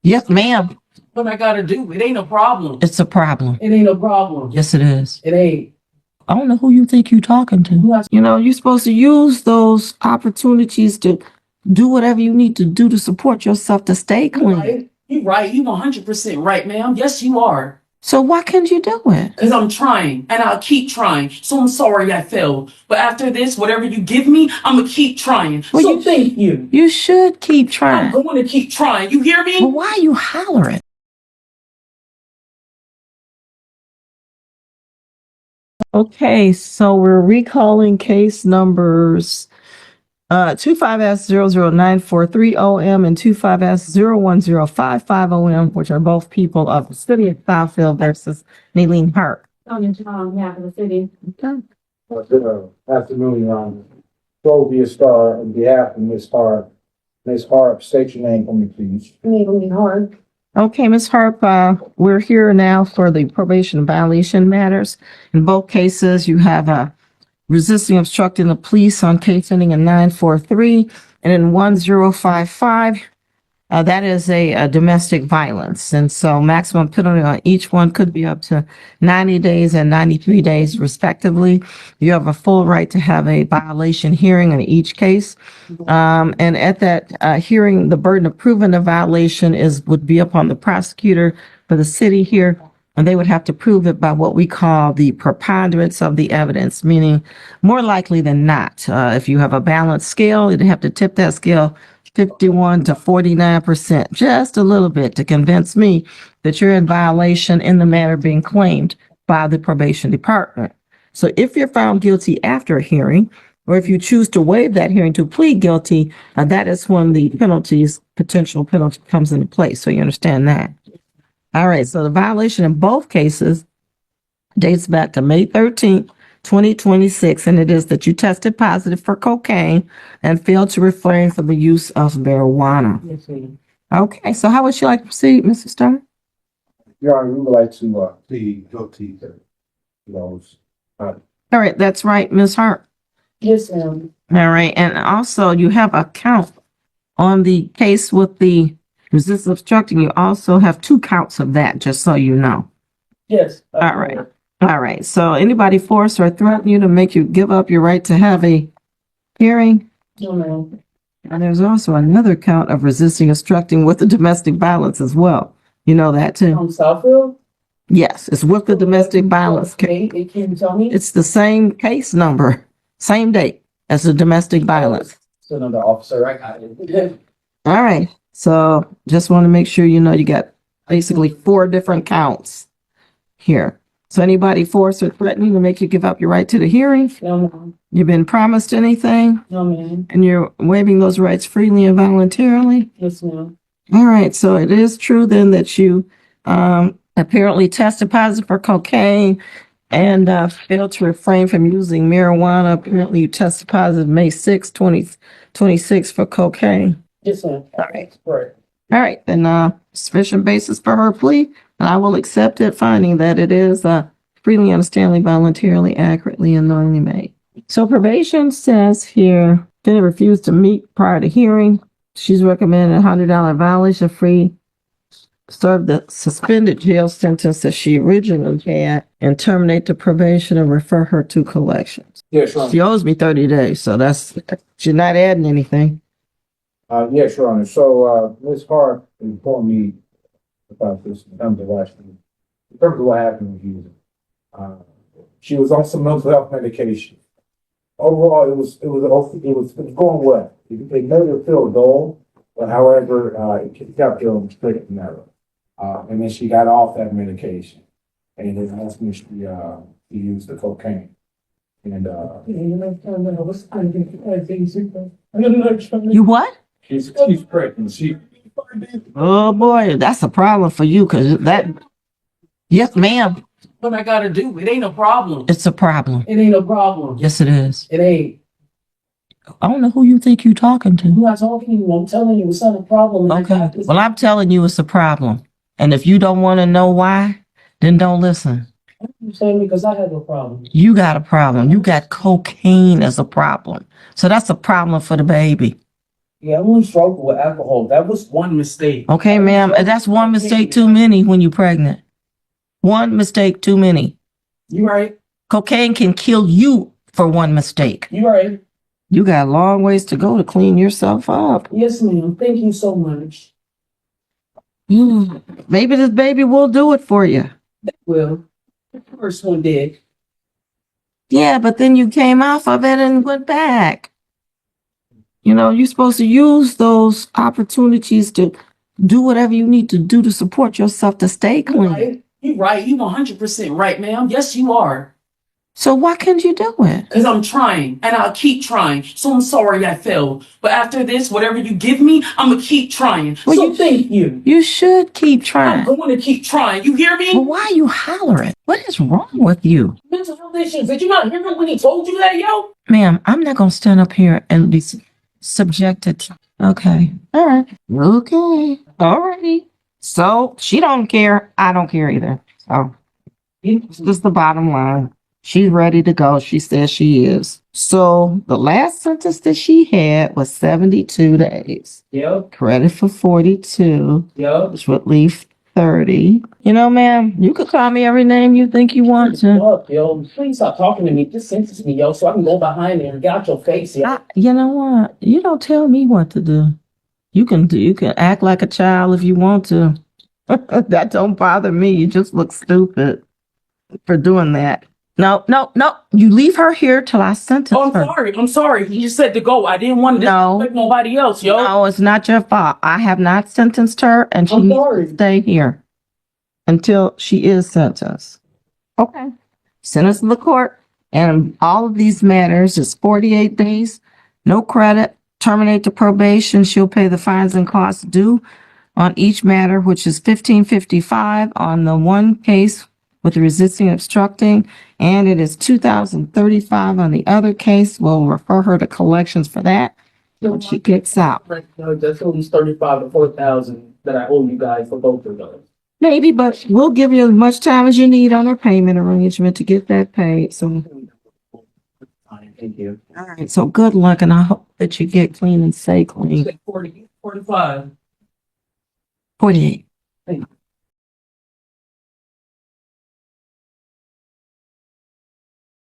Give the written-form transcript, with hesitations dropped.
Yes, ma'am. What I gotta do? It ain't a problem. It's a problem. It ain't a problem. Yes, it is. It ain't. I don't know who you think you're talking to. You know, you're supposed to use those opportunities to do whatever you need to do to support yourself to stay You clean. right. You right. You 100% right, ma'am. Yes, you are. So why can't you do it? Because I'm trying and I'll keep trying. So I'm sorry I failed. But after this, whatever you give me, I'm going to keep trying. Well, so thank you. You should keep I'm trying. going to keep trying. You hear me? Well, why are you hollering? Okay, so we're recalling case numbers 25S00943OM and 25S01055OM, which are both people of the city of Southfield versus Nalene Hart. On behalf of the city. Okay. Good afternoon, Your Honor. Sylvia Starr, on behalf of Ms. Hart. Ms. Hart, state your name for me, please. Nalene Hart. Okay, Ms. Harp, we're here now for the probation violation matters. In both cases, you have resisting obstructing the police on case ending in 943, and in 1055, that is a domestic violence. And so maximum penalty on each one could be up to 90 days and 93 days respectively. You have a full right to have a violation hearing in each case. And at that hearing, the burden of proving the violation would be upon the prosecutor for the city here. And they would have to prove it by what we call the preponderance of the evidence, meaning more likely than not. If you have a balanced scale, you'd have to tip that scale 51 to 49%, just a little bit to convince me that you're in violation in the manner being claimed by the probation department. So if you're found guilty after a hearing, or if you choose to waive that hearing to plead guilty, that is when the potential penalty comes into place. So you understand that. All right. So the violation in both cases dates back to May 13th, 2026, and it is that you tested positive for cocaine and failed to refrain from the use of marijuana. Yes, ma'am. Okay, so how would you like to proceed, Mr. Starr? Your Honor, we would like to plead guilty to those. All right, that's right, Ms. Hart. Yes, ma'am. All right, and also you have a count on the case with the resisting obstructing. You also have 2 counts of that, just so you know. Yes. All right. All right. So anybody force or threaten you to make you give up your right to have a hearing? No, ma'am. And there's also another count of resisting obstructing with the domestic violence as well. You know that too? From Southfield? Yes, it's with the domestic violence. Okay, can you tell me? It's the same case number, same date as the domestic violence. It's another officer. I got it. All right. So just want to make sure you know you got basically 4 different counts here. So anybody force or threaten you to make you give up your right to the hearing? No, ma'am. You've been promised anything? No, ma'am. And you're waiving those rights freely and voluntarily? Yes, ma'am. All right. So it is true then that you apparently tested positive for cocaine and failed to refrain from using marijuana. Apparently you tested positive May 6, 2026 for cocaine. Yes, ma'am. All right. Right. All right, then sufficient basis for her plea, and I will accept it, finding that it is freely, understandably, voluntarily, accurately, and knowingly made. So probation says here, defendant refused to meet prior to hearing. She's recommended a $100 violation fee, serve the suspended jail sentence that she originally had, and terminate the probation and refer her to collections. Yeah, sure. She owes me 30 days, so she's not adding anything. Yes, Your Honor. So, Ms. Hart informed me about this in terms of what happened with you. She was on some mental health medication. Overall, it was going well. It made her feel dull, but however, it kept her on the straight and narrow. And then she got off that medication, and then asked me to use the cocaine. And You what? she's pregnant. Oh boy, that's a problem for you, because yes, ma'am, What I gotta do? It ain't a problem. it's a problem. It ain't a problem. Yes, it is. It ain't. I don't know who you think you're talking I'm to. not talking to you. I'm telling you it's not a problem. Okay. Well, I'm telling you it's a problem. And if you don't want to know why, then don't listen. I'm saying because I have a problem. You got a problem. You got cocaine as a problem. So that's a problem for the baby. Yeah, I only struggle with alcohol. That was one mistake. Okay, ma'am, and that's one mistake too many when you're pregnant. One mistake too many. You right. Cocaine can kill you for one mistake. You right. You got a long ways to go to clean yourself up. Yes, ma'am. Thank you so much. Maybe this baby will do it for you. Well, the first one did. Yeah, but then you came off of it and went back. You know, you're supposed to use those opportunities to do whatever you need to do to support yourself to stay You clean. right. You right. You 100% right, ma'am. Yes, you are. So why can't you do it? Because I'm trying and I'll keep trying. So I'm sorry I failed. But after this, whatever you give me, I'm going to keep trying. Well, so thank you. You should keep I'm trying. going to keep trying. You hear me? But why are you hollering? What is wrong with you? Mental health issues. Did you not hear him when he told you that, yo? Ma'am, I'm not going to stand up here and be subjected to. Okay. All right. Okay. All righty. So she don't care. I don't care either. So it's just the bottom line. She's ready to go. She says she is. So the last sentence that she had was 72 days. Yep. Credit for 42, Yep. which would leave 30. You know, ma'am, you could call me every name you think you want to. Look, yo, please stop talking to me. Just sentence me, yo, so I can go behind there and get out your face, yo. You know what? You don't tell me what to do. You can act like a child if you want to. That don't bother me. You just look stupid for doing that. No. You leave her here till I sentence Oh, I'm her. sorry. I'm sorry. You just said to go. I didn't want to No. disrespect nobody else, yo. No, it's not your fault. I have not sentenced her, and she I'm needs sorry. to stay here until she is sentenced. Okay. Sentence to the court, and all of these matters is 48 days, no credit, terminate the probation. She'll pay the fines and costs due on each matter, which is $1,555 on the one case with the resisting obstructing, and it is $2,035 on the other case. We'll refer her to collections for that when she gets out. No, that's at least 35 to 4,000 that I owe you guys for both of those. Maybe, but we'll give you as much time as you need on our payment arrangement to get that paid. So, Thank you. all right. So good luck, and I hope that you get clean and stay clean. 40, 45. 48. Thank you.